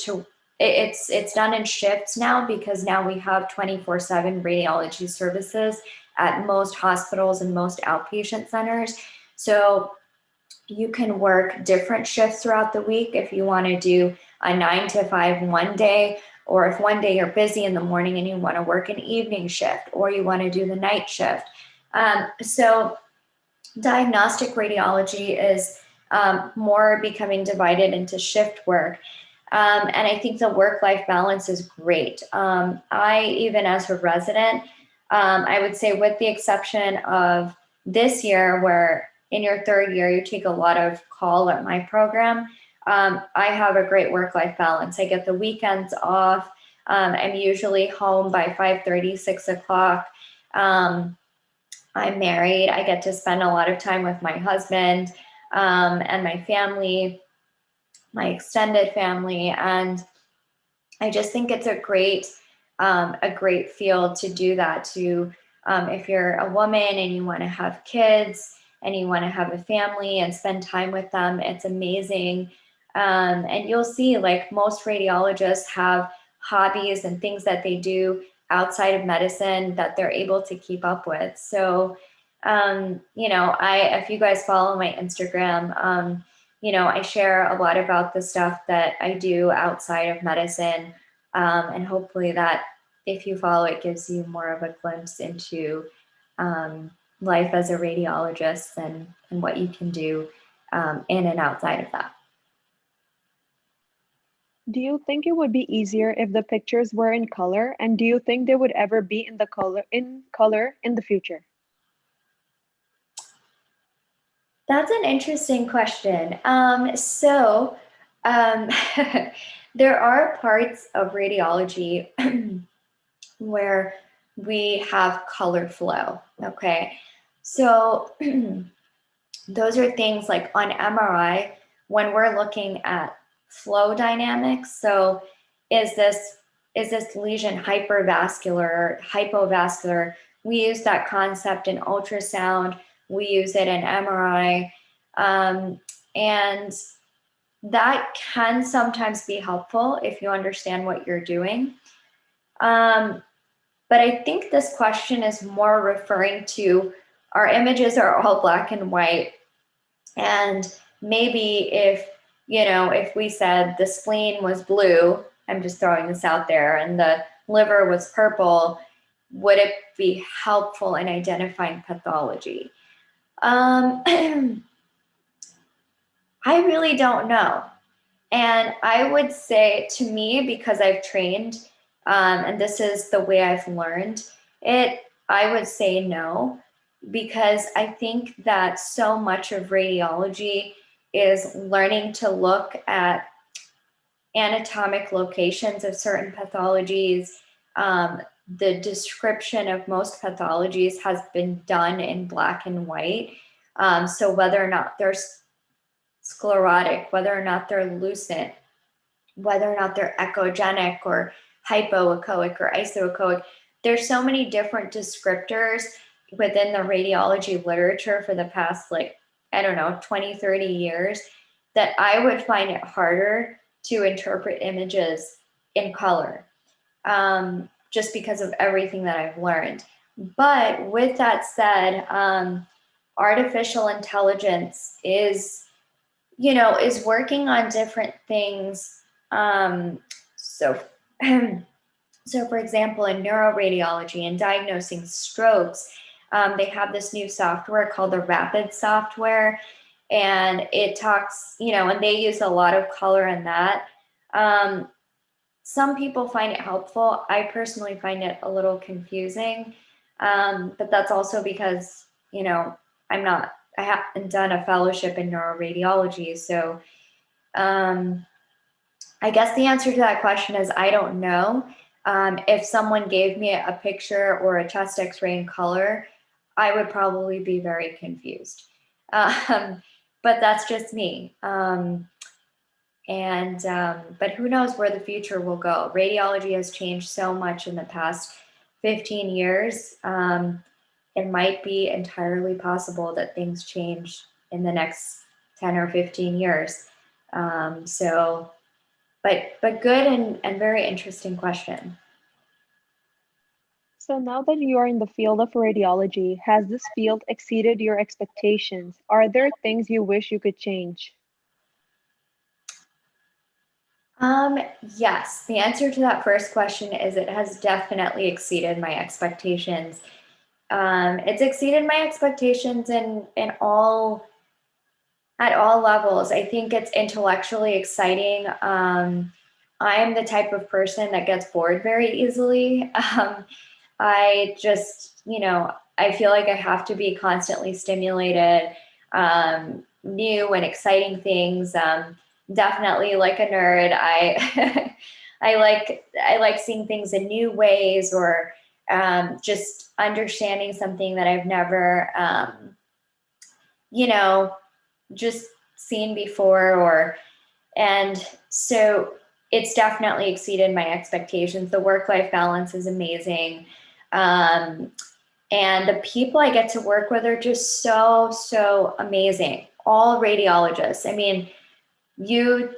it's done in shifts now, because now we have 24/7 radiology services at most hospitals and most outpatient centers. So you can work different shifts throughout the week if you want to do a 9 to 5 one day, or if one day you're busy in the morning and you want to work an evening shift, or you want to do the night shift. So diagnostic radiology is more becoming divided into shift work. And I think the work-life balance is great. I, even as a resident, I would say, with the exception of this year, where in your third year, you take a lot of call at my program, I have a great work-life balance. I get the weekends off. I'm usually home by 5:30, 6 o'clock. I'm married. I get to spend a lot of time with my husband and my family, my extended family. And I just think it's a great field to do that. To if you're a woman and you want to have kids and you want to have a family and spend time with them, it's amazing. And you'll see, like, most radiologists have hobbies and things that they do outside of medicine that they're able to keep up with. So, if you guys follow my Instagram, I share a lot about the stuff that I do outside of medicine. And hopefully that, if you follow, it gives you more of a glimpse into life as a radiologist and what you can do in and outside of that. Do you think it would be easier if the pictures were in color? And do you think they would ever be in color in the future? That's an interesting question. There are parts of radiology where we have color flow, okay? So those are things like on MRI, when we're looking at flow dynamics. So is this lesion hypervascular, hypovascular? We use that concept in ultrasound. We use it in MRI. And that can sometimes be helpful if you understand what you're doing. But I think this question is more referring to, our images are all black and white. And maybe if we said the spleen was blue, I'm just throwing this out there, and the liver was purple, would it be helpful in identifying pathology? I really don't know. And I would say, to me, because I've trained, and this is the way I've learned it, I would say no, because I think that so much of radiology is learning to look at anatomic locations of certain pathologies. The description of most pathologies has been done in black and white. So whether or not they're sclerotic, whether or not they're lucent, whether or not they're echogenic or hypoechoic or isoechoic. There's so many different descriptors within the radiology literature for the past, like, I don't know, 20, 30 years, that I would find it harder to interpret images in color, just because of everything that I've learned. But with that said, artificial intelligence is, is working on different things. So, so for example, in neuroradiology and diagnosing strokes, they have this new software called the Rapid software, and it talks, and they use a lot of color in that. Some people find it helpful. I personally find it a little confusing, but that's also because, I haven't done a fellowship in neuroradiology. So I guess the answer to that question is I don't know. If someone gave me a picture or a chest x-ray in color, I would probably be very confused. But that's just me. But who knows where the future will go. Radiology has changed so much in the past 15 years. It might be entirely possible that things change in the next 10 or 15 years. But good and very interesting question. So now that you are in the field of radiology, has this field exceeded your expectations? Are there things you wish you could change? Yes, the answer to that first question is it has definitely exceeded my expectations. It's exceeded my expectations at all levels. I think it's intellectually exciting. I am the type of person that gets bored very easily. I just, I feel like I have to be constantly stimulated, new and exciting things. Definitely like a nerd. I I like seeing things in new ways, or just understanding something that I've never just seen before, and so it's definitely exceeded my expectations. The work-life balance is amazing. And the people I get to work with are just so amazing. All radiologists. I mean, when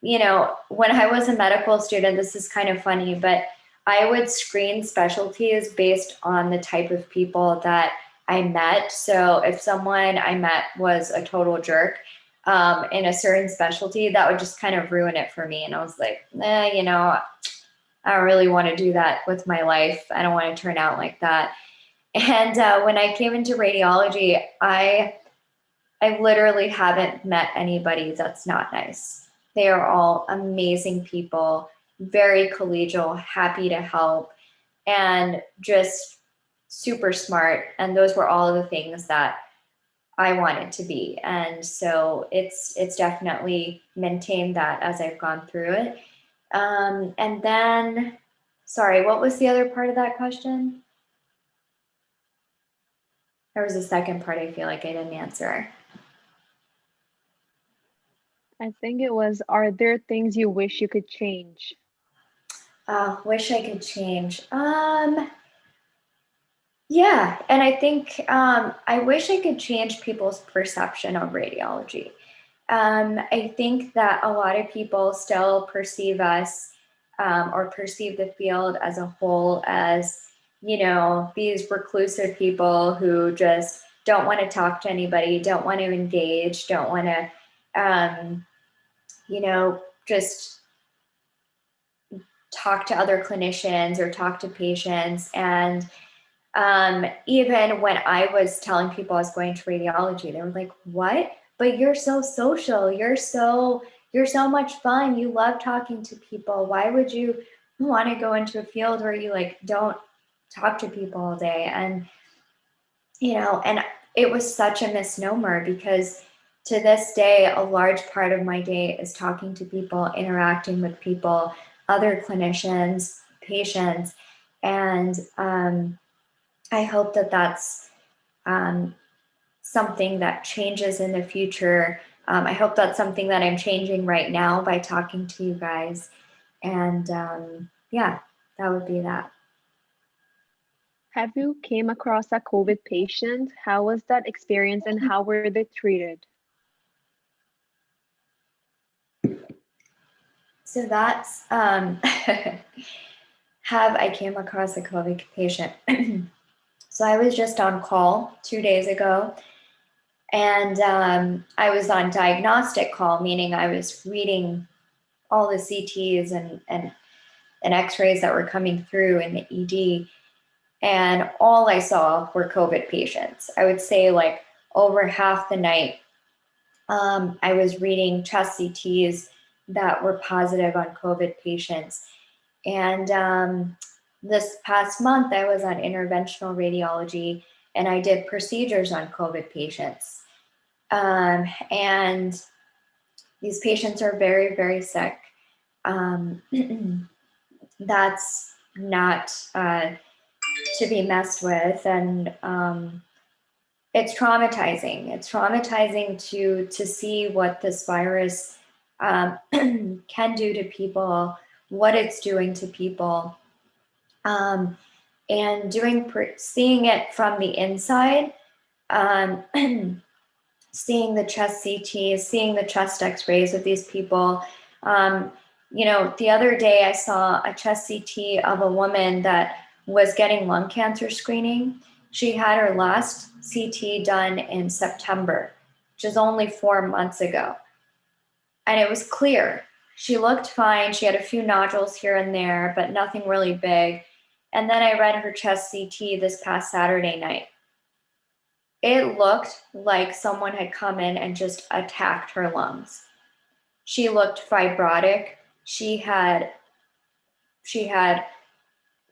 I was a medical student, this is kind of funny, but I would screen specialties based on the type of people that I met. So if someone I met was a total jerk in a certain specialty, that would just kind of ruin it for me. And I was like, I don't really want to do that with my life. I don't want to turn out like that. And when I came into radiology, I literally haven't met anybody that's not nice. They are all amazing people, very collegial, happy to help, and just super smart. And those were all of the things that I wanted to be. And so it's definitely maintained that as I've gone through it. And then, sorry, what was the other part of that question? There was a second part I feel like I didn't answer. I think it was, are there things you wish you could change? Wish I could change. Yeah, and I think I wish I could change people's perception of radiology. I think that a lot of people still perceive us or perceive the field as a whole as, these reclusive people who just don't want to talk to anybody, don't want to engage, don't want to, just talk to other clinicians or talk to patients. And even when I was telling people I was going to radiology, they were like, "What? But you're so social. You're so much fun. You love talking to people. Why would you want to go into a field where you like don't talk to people all day?" And and it was such a misnomer, because to this day, a large part of my day is talking to people, interacting with people, other clinicians, patients, and I hope that that's something that changes in the future. I hope that's something that I'm changing right now by talking to you guys. And yeah, that would be that. Have you came across a COVID patient? How was that experience and how were they treated? So that's have I came across a COVID patient. So I was just on call 2 days ago, and I was on diagnostic call, meaning I was reading all the CTs and x-rays that were coming through in the ED. And all I saw were COVID patients. I would say like over half the night, I was reading chest CTs that were positive on COVID patients. And this past month, I was on interventional radiology and I did procedures on COVID patients. And these patients are very, very sick. That's not to be messed with. And it's traumatizing. It's traumatizing to see what this virus can do to people, what it's doing to people, and seeing it from the inside, seeing the chest CT, seeing the chest X-rays of these people. The other day I saw a chest CT of a woman that was getting lung cancer screening. She had her last CT done in September, which is only 4 months ago. And it was clear. She looked fine. She had a few nodules here and there, but nothing really big. And then I read her chest CT this past Saturday night. It looked like someone had come in and just attacked her lungs. She looked fibrotic. She had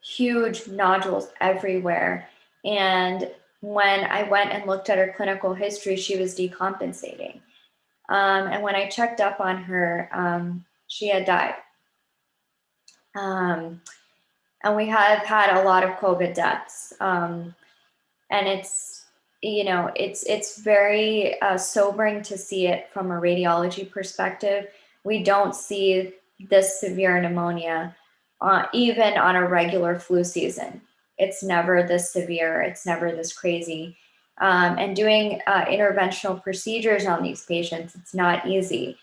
huge nodules everywhere. And when I went and looked at her clinical history, she was decompensating. And when I checked up on her, she had died. And we have had a lot of COVID deaths. And it's very sobering to see it from a radiology perspective. We don't see this severe pneumonia even on a regular flu season. It's never this severe. It's never this crazy. And doing interventional procedures on these patients, it's not easy.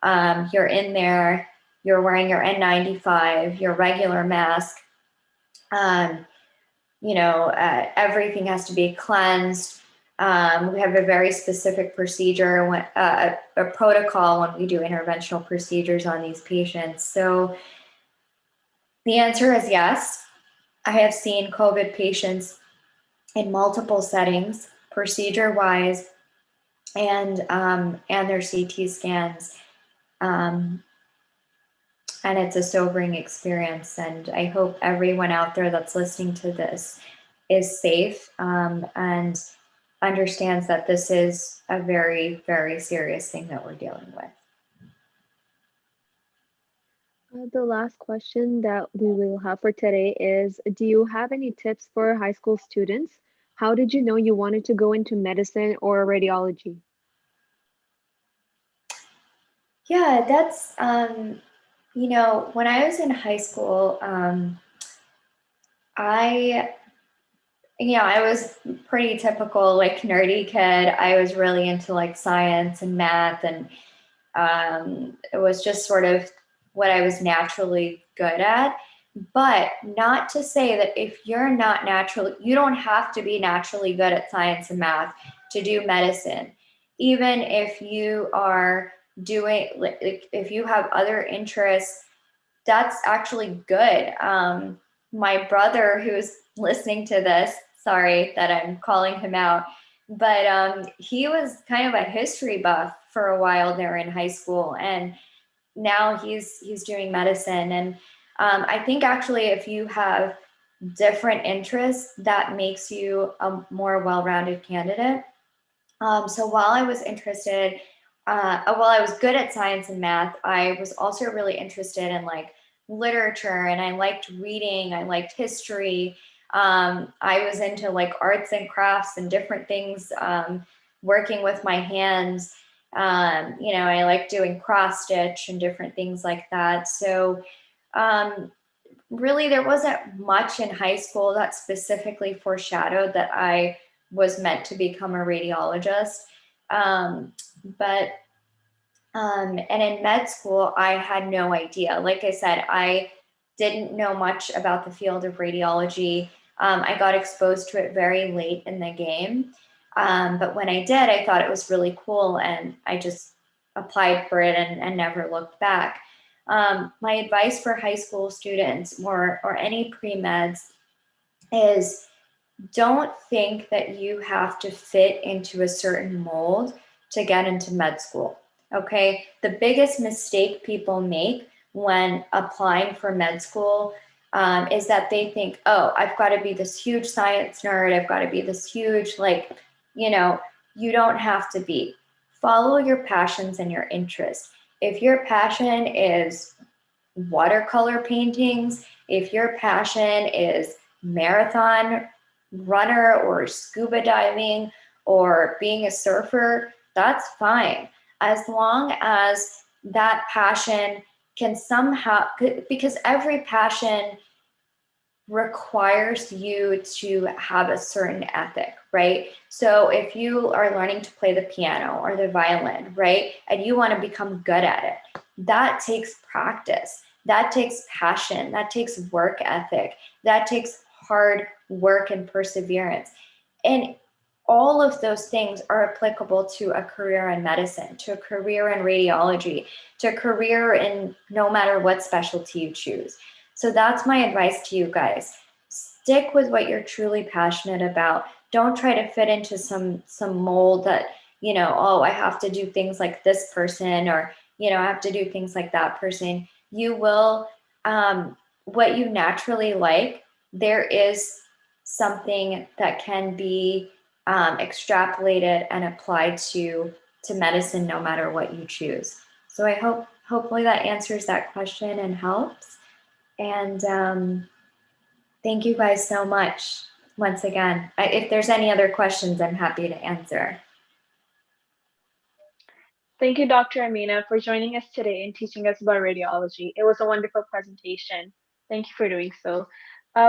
You're in there, you're wearing your N95, your regular mask. Everything has to be cleansed. We have a very specific procedure, a protocol when we do interventional procedures on these patients. So the answer is yes. I have seen COVID patients in multiple settings, procedure-wise, and their CT scans. And it's a sobering experience. And I hope everyone out there that's listening to this is safe and understands that this is a very, very serious thing that we're dealing with. The last question that we will have for today is, do you have any tips for high school students? How did you know you wanted to go into medicine or radiology? Yeah, that's, when I was in high school, I was pretty typical, like nerdy kid. I was really into like science and math, and it was just sort of what I was naturally good at. But not to say that if you're not naturally, you don't have to be naturally good at science and math to do medicine. Even if you are doing, like, if you have other interests, that's actually good. My brother, who's listening to this, sorry that I'm calling him out, but he was kind of a history buff for a while there in high school, and now he's doing medicine. And I think actually if you have different interests, that makes you a more well-rounded candidate. So while I was good at science and math, I was also really interested in like literature, and I liked reading, I liked history. I was into like arts and crafts and different things, working with my hands. I like doing cross stitch and different things like that. So really there wasn't much in high school that specifically foreshadowed that I was meant to become a radiologist. But and in med school, I had no idea. Like I said, I didn't know much about the field of radiology. I got exposed to it very late in the game. But when I did, I thought it was really cool, and I just applied for it and never looked back. My advice for high school students or any pre-meds is don't think that you have to fit into a certain mold to get into med school. Okay. The biggest mistake people make when applying for med school is that they think, oh, I've got to be this huge science nerd. I've got to be this huge, you don't have to be. Follow your passions and your interests. If your passion is watercolor paintings, if your passion is marathon runner or scuba diving or being a surfer, that's fine. As long as that passion can somehow, because every passion requires you to have a certain ethic, right? So if you are learning to play the piano or the violin, right, and you want to become good at it, that takes practice, that takes passion, that takes work ethic, that takes hard work and perseverance. And all of those things are applicable to a career in medicine, to a career in radiology, to a career in no matter what specialty you choose. So that's my advice to you guys. Stick with what you're truly passionate about. Don't try to fit into some mold that, oh, I have to do things like this person, or, I have to do things like that person. You will, what you naturally like, there is something that can be extrapolated and applied to medicine no matter what you choose. So I hopefully that answers that question and helps. And thank you guys so much once again. If there's any other questions, I'm happy to answer. Thank you, Dr. Amina, for joining us today and teaching us about radiology. It was a wonderful presentation. Thank you for doing so.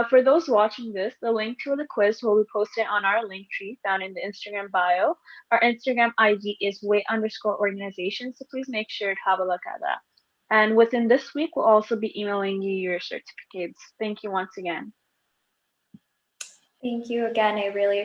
For those watching this, the link to the quiz will be posted on our link tree found in the Instagram bio. Our Instagram ID is way_organization, so please make sure to have a look at that. And within this week, we'll also be emailing you your certificates. Thank you once again. Thank you again. I really